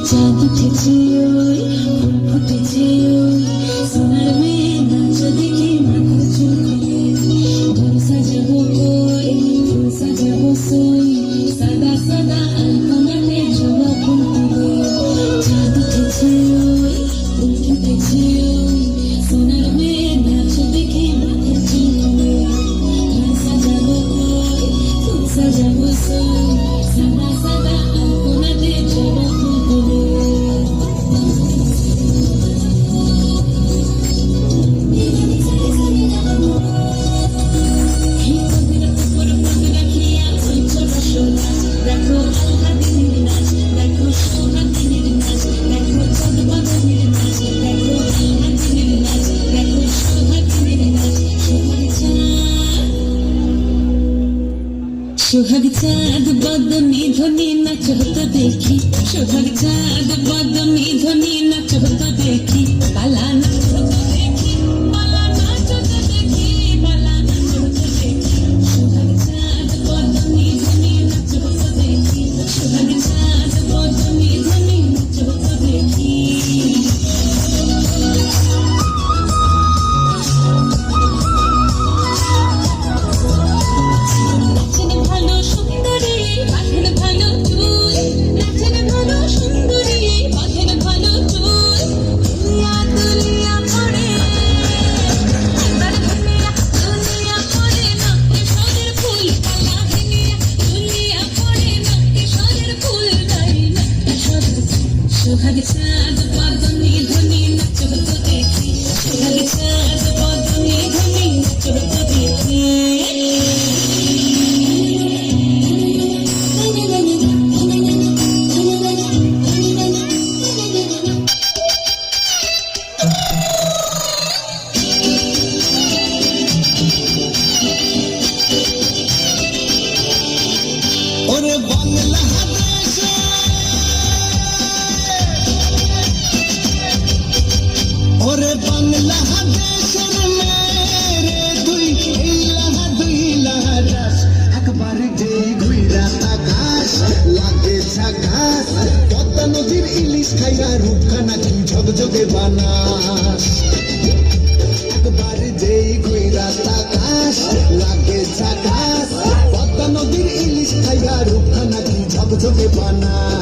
চাঁদ উঠেছে ওই ফুল ফুটেছে ওই সোনার মেয়ে নাচ দেখি মাথা চুলকে ঘর সাজাবো কই ফুল সাজাবো সই সাদা সাদা আলপনাতে জবা ফুল তুলে চাঁদ উঠেছে ওই ফুল ফুটেছে ওই সোনার মেয়ে নাচ দেখি মাথা চুলকে ঘর সাজাবো কই ফুল সাজাবো সই সাদা সাদা আলপনাতে জবা সোহাগ চাঁদ বদনি ধ্বনি নাচ হতো দেখি সোহাগ চাঁদ বদনি ধ্বনি নাচ হতো দেখি বালা নাচ হতো দেখি বালা নাচ হতো দেখি বালা নাচ হতো দেখি সোহাগ চাঁদ বদনি ধ্বনি নাচ হতো দেখি সোহাগ চাঁদ বদনি ধ্বনি নাচ হতো দেখি সোহাগ চাঁদ বদনি ধ্বনি নাচ হতো দেখি সোহাগ চাঁদ বদনি ধ্বনি নাচ হতো দেখি ওরে বাংলা ওরে বাংলা দেশের মেরে দুই লাহারাস একবার যে ঘুইরা আকাশ লাগে ঝাকাস পদ্মা নদীর ইলিশ খাইয়া রূপখানা কি ঝকঝকে বানাস একবার যে ঘুইরা আকাশ লাগে ঝাকাস পদ্মা নদীর ইলিশ খাইয়া রূপখানা কি ঝকঝকে বানাস